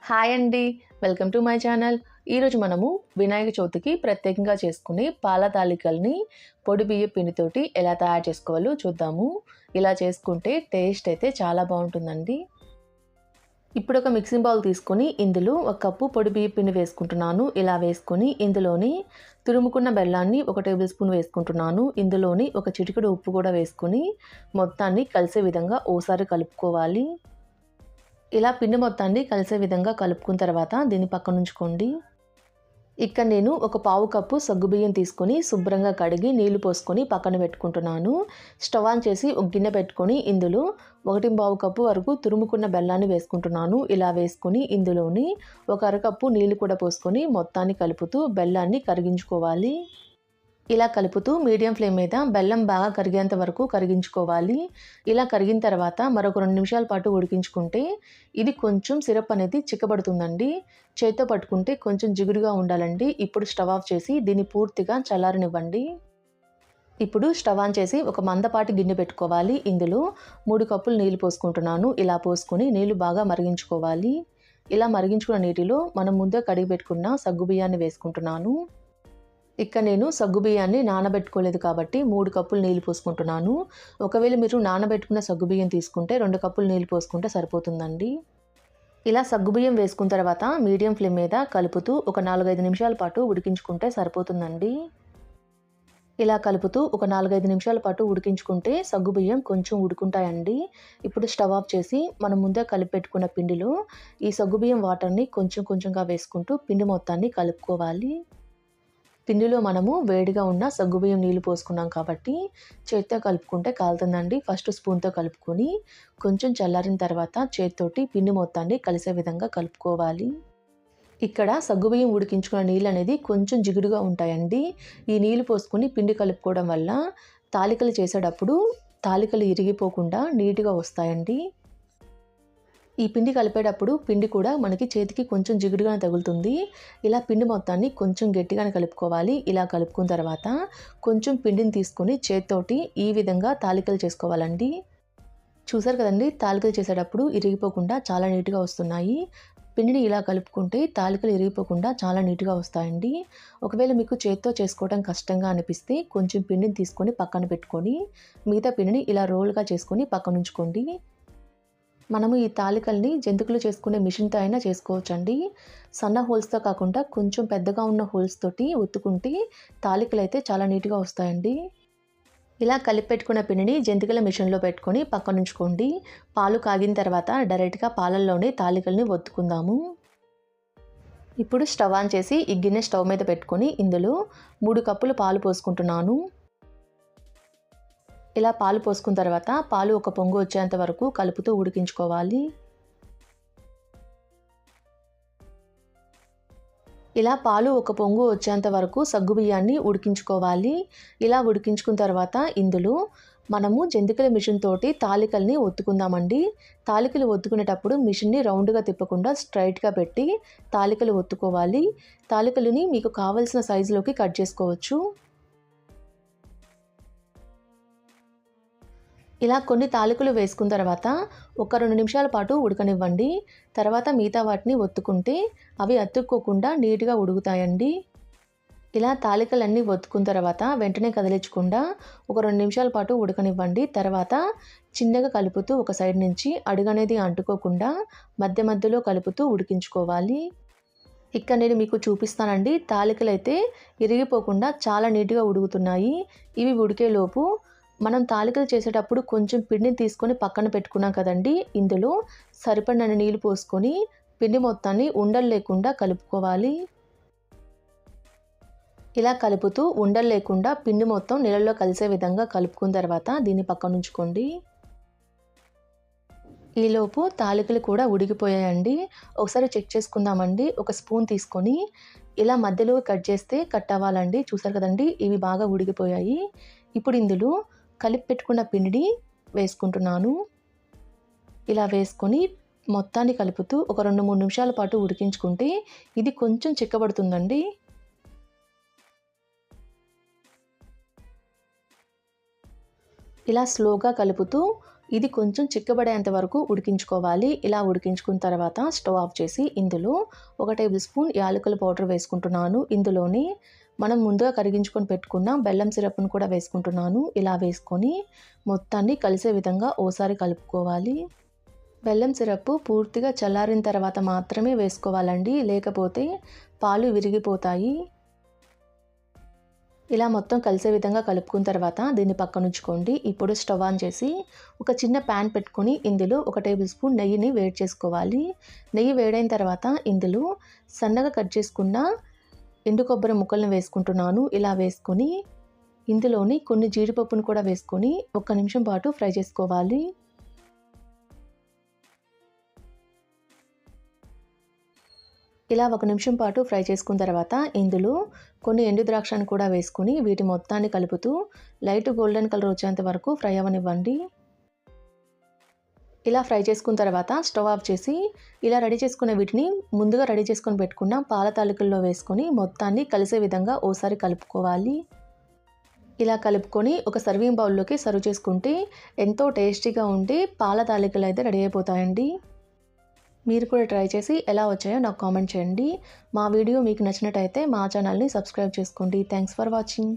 Hi అండి, welcome to my channel. ఈరోజు మనము వినాయక చవితికి ప్రత్యేకంగా చేసుకునే పాల తాలికల్ని పొడి బియ్య పిండితోటి ఎలా తయారు చేసుకోవాలో చూద్దాము. ఇలా చేసుకుంటే టేస్ట్ అయితే చాలా బాగుంటుందండి. ఇప్పుడు ఒక మిక్సింగ్ బౌల్ తీసుకొని ఇందులో 1 కప్పు పొడి బియ్య పిండి వేసుకుంటున్నాను. ఇలా వేసుకొని ఇందులోని తురుముకున్న బెల్లాన్ని 1 టేబుల్ స్పూన్ వేసుకుంటున్నాను. ఇందులోని ఒక చిటికెడు ఉప్పు కూడా వేసుకొని మొత్తాన్ని కలిసే విధంగా ఓసారి కలుపుకోవాలి. ఇలా పిండి మొత్తాన్ని కలిసే విధంగా కలుపుకున్న తర్వాత దీన్ని పక్కన ఉంచుకోండి. ఇక్కడ నేను 1 పావు కప్పు సగ్గుబియ్యం తీసుకొని శుభ్రంగా కడిగి నీళ్లు పోసుకొని పక్కన పెట్టుకుంటున్నాను. స్టవ్ ఆన్ చేసి ఒక గిన్నె పెట్టుకొని ఇందులో 1 కప్పు వరకు తురుముకున్న బెల్లాన్ని వేసుకుంటున్నాను. ఇలా వేసుకొని ఇందులోని 1 అరకప్పు నీళ్లు కూడా పోసుకొని మొత్తాన్ని కలుపుతూ బెల్లాన్ని కరిగించుకోవాలి. ఇలా కలుపుతూ మీడియం ఫ్లేమ్ మీద బెల్లం బాగా కరిగేంత వరకు కరిగించుకోవాలి. ఇలా కరిగిన తర్వాత మరొక 2 నిమిషాల పాటు ఉడికించుకుంటే ఇది కొంచెం సిరప్ అనేది చిక్కబడుతుందండి. చేత్తో పట్టుకుంటే కొంచెం జిగురుగా ఉండాలండి. ఇప్పుడు స్టవ్ ఆఫ్ చేసి దీన్ని పూర్తిగా చల్లారనివ్వండి. ఇప్పుడు స్టవ్ ఆన్ చేసి ఒక మందపాటి గిన్నె పెట్టుకోవాలి. ఇందులో 3 కప్పులు నీళ్లు పోసుకుంటున్నాను. ఇలా పోసుకొని నీళ్లు బాగా మరిగించుకోవాలి. ఇలా మరిగించుకున్న నీటిలో మనం ముందే కడిగి పెట్టుకున్న సగ్గుబియ్యాన్ని వేసుకుంటున్నాను. ఇక్కడ నేను సగ్గుబియ్యాన్ని నానబెట్టుకోలేదు కాబట్టి 3 కప్పులు నీళ్లు పోసుకుంటున్నాను. ఒకవేళ మీరు నానబెట్టుకున్న సగ్గుబియ్యం తీసుకుంటే 2 కప్పులు నీళ్లు పోసుకుంటే సరిపోతుందండి. ఇలా సగ్గుబియ్యం వేసుకున్న తర్వాత మీడియం ఫ్లేమ్ మీద కలుపుతూ ఒక 4-5 నిమిషాల పాటు ఉడికించుకుంటే సరిపోతుందండి. ఇలా కలుపుతూ ఒక 4-5 నిమిషాల పాటు ఉడికించుకుంటే సగ్గుబియ్యం కొంచెం ఉడుకుంటాయండి. ఇప్పుడు స్టవ్ ఆఫ్ చేసి మనం ముందే కలిపి పెట్టుకున్న పిండిలో ఈ సగ్గుబియ్యం వాటర్ని కొంచెం కొంచెంగా వేసుకుంటూ పిండి మొత్తాన్ని కలుపుకోవాలి. పిండిలో మనము వేడిగా ఉన్న సగ్గుబియ్యం నీళ్లు పోసుకున్నాం కాబట్టి చేత్తో కలుపుకుంటే కాలుతుందండి. ఫస్ట్ స్పూన్తో కలుపుకొని కొంచెం చల్లారిన తర్వాత చేత్తోటి పిండి మొత్తాన్ని కలిసే విధంగా కలుపుకోవాలి. ఇక్కడ సగ్గుబియ్యం ఉడికించుకున్న నీళ్ళు అనేది కొంచెం జిగుడుగా ఉంటాయండి. ఈ నీళ్లు పోసుకొని పిండి కలుపుకోవడం వల్ల తాలికలు చేసేటప్పుడు తాలికలు ఇరిగిపోకుండా నీట్గా వస్తాయండి. ఈ పిండి కలిపేటప్పుడు పిండి కూడా మనకి చేతికి కొంచెం జిగుడుగానే తగులుతుంది. ఇలా పిండి మొత్తాన్ని కొంచెం గట్టిగానే కలుపుకోవాలి. ఇలా కలుపుకున్న తర్వాత కొంచెం పిండిని తీసుకొని చేత్తోటి ఈ విధంగా తాలికలు చేసుకోవాలండి. చూసారు కదండి, తాలికలు చేసేటప్పుడు ఇరిగిపోకుండా చాలా నీట్గా వస్తున్నాయి. పిండిని ఇలా కలుపుకుంటే తాలికలు ఇరిగిపోకుండా చాలా నీట్గా వస్తాయండి. ఒకవేళ మీకు చేత్తో చేసుకోవడం కష్టంగా అనిపిస్తే కొంచెం పిండిని తీసుకొని పక్కన పెట్టుకొని మిగతా పిండిని ఇలా రోల్గా చేసుకొని పక్కన ఉంచుకోండి. మనము ఈ తాలికల్ని జంతికలు చేసుకునే మిషన్తో అయినా చేసుకోవచ్చండి. సన్న హోల్స్తో కాకుండా కొంచెం పెద్దగా ఉన్న హోల్స్ తోటి ఒత్తుకుంటే తాలికలు అయితే చాలా నీట్గా వస్తాయండి. ఇలా కలిపి పెట్టుకున్న పిండిని జంతికల మిషన్లో పెట్టుకొని పక్కన ఉంచుకోండి. పాలు కాగిన తర్వాత డైరెక్ట్గా పాలల్లోనే తాలికల్ని ఒత్తుకుందాము. ఇప్పుడు స్టవ్ ఆన్ చేసి ఈ గిన్నె స్టవ్ మీద పెట్టుకొని ఇందులో 3 కప్పులు పాలు పోసుకుంటున్నాను. ఇలా పాలు పోసుకున్న తర్వాత పాలు ఒక పొంగు వచ్చేంత వరకు కలుపుతూ ఉడికించుకోవాలి. ఇలా పాలు ఒక పొంగు వచ్చేంత వరకు సగ్గుబియ్యాన్ని ఉడికించుకోవాలి. ఇలా ఉడికించుకున్న తర్వాత ఇందులో మనము జంతికల మిషన్ తోటి తాలికల్ని ఒత్తుకుందామండి. తాలికలు ఒత్తుకునేటప్పుడు మిషన్ని రౌండ్గా తిప్పకుండా స్ట్రైట్గా పెట్టి తాలికలు ఒత్తుకోవాలి. తాలికలని మీకు కావలసిన సైజులోకి కట్ చేసుకోవచ్చు. ఇలా కొన్ని తాలికలు వేసుకున్న తర్వాత ఒక 2 నిమిషాల పాటు ఉడకనివ్వండి. తర్వాత మిగతా వాటిని ఒత్తుకుంటే అవి అతుక్కోకుండా నీట్గా ఉడుకుతాయండి. ఇలా తాలికలన్నీ ఒత్తుకున్న తర్వాత వెంటనే కదిలించకుండా ఒక 2 నిమిషాల పాటు ఉడకనివ్వండి. తర్వాత చిన్నగా కలుపుతూ ఒక సైడ్ నుంచి అడుగనేది అంటుకోకుండా మధ్య మధ్యలో కలుపుతూ ఉడికించుకోవాలి. ఇక్కడ నేను మీకు చూపిస్తానండి. తాలికలు అయితే ఇరిగిపోకుండా చాలా నీట్గా ఉడుకుతున్నాయి. ఇవి ఉడికేలోపు మనం తాలికలు చేసేటప్పుడు కొంచెం పిండిని తీసుకొని పక్కన పెట్టుకున్నాం కదండి. ఇందులో సరిపడినన్ని నీళ్ళు పోసుకొని పిండి మొత్తాన్ని ఉండలు లేకుండా కలుపుకోవాలి. ఇలా కలుపుతూ ఉండలు లేకుండా పిండి మొత్తం నీళ్ళలో కలిసే విధంగా కలుపుకున్న తర్వాత దీన్ని పక్కన ఉంచుకోండి. ఈలోపు తాలికలు కూడా ఉడికిపోయాయండి. ఒకసారి చెక్ చేసుకుందామండి. ఒక స్పూన్ తీసుకొని ఇలా మధ్యలో కట్ చేస్తే కట్ అవ్వాలండి. చూసారు కదండి, ఇవి బాగా ఉడికిపోయాయి. ఇప్పుడు ఇందులో కలిపి పెట్టుకున్న పిండిని వేసుకుంటున్నాను. ఇలా వేసుకొని మొత్తాన్ని కలుపుతూ ఒక 2-3 నిమిషాల పాటు ఉడికించుకుంటే ఇది కొంచెం చిక్కబడుతుందండి. ఇలా స్లోగా కలుపుతూ ఇది కొంచెం చిక్కబడేంత వరకు ఉడికించుకోవాలి. ఇలా ఉడికించుకున్న తర్వాత స్టవ్ ఆఫ్ చేసి ఇందులో 1 టేబుల్ స్పూన్ యాలకుల పౌడర్ వేసుకుంటున్నాను. ఇందులోని మనం ముందుగా కరిగించుకొని పెట్టుకున్న బెల్లం సిరప్‌ను కూడా వేసుకుంటున్నాను. ఇలా వేసుకొని మొత్తాన్ని కలిసే విధంగా ఓసారి కలుపుకోవాలి. బెల్లం సిరప్ పూర్తిగా చల్లారిన తర్వాత మాత్రమే వేసుకోవాలండి. లేకపోతే పాలు విరిగిపోతాయి. ఇలా మొత్తం కలిసే విధంగా కలుపుకున్న తర్వాత దీన్ని పక్కనుంచుకోండి. ఇప్పుడు స్టవ్ ఆన్ చేసి ఒక చిన్న ప్యాన్ పెట్టుకొని ఇందులో 1 టేబుల్ స్పూన్ నెయ్యిని వేడి చేసుకోవాలి. నెయ్యి వేడైన తర్వాత ఇందులో సన్నగా కట్ చేసుకున్న ఎండు కొబ్బరి ముక్కలను వేసుకుంటున్నాను. ఇలా వేసుకొని ఇందులోని కొన్ని జీడిపప్పును కూడా వేసుకొని 1 నిమిషం పాటు ఫ్రై చేసుకోవాలి. ఇలా 1 నిమిషం పాటు ఫ్రై చేసుకున్న తర్వాత ఇందులో కొన్ని ఎండు ద్రాక్షను కూడా వేసుకొని వీటి మొత్తాన్ని కలుపుతూ లైట్ గోల్డెన్ కలర్ వచ్చేంత వరకు ఫ్రై అవ్వనివ్వండి. ఇలా ఫ్రై చేసుకున్న తర్వాత స్టవ్ ఆఫ్ చేసి ఇలా రెడీ చేసుకున్న వీటిని ముందుగా రెడీ చేసుకొని పెట్టుకున్న పాల తాలికల్లో వేసుకొని మొత్తాన్ని కలిసే విధంగా ఓసారి కలుపుకోవాలి. ఇలా కలుపుకొని ఒక సర్వింగ్ బౌల్లోకి సర్వ్ చేసుకుంటే ఎంతో టేస్టీగా ఉండి పాల తాలికలు అయితే రెడీ అయిపోతాయండి. మీరు కూడా ట్రై చేసి ఎలా వచ్చాయో నాకు కామెంట్ చేయండి. మా వీడియో మీకు నచ్చినట్టయితే మా ఛానల్ని సబ్స్క్రైబ్ చేసుకోండి. Thanks for watching.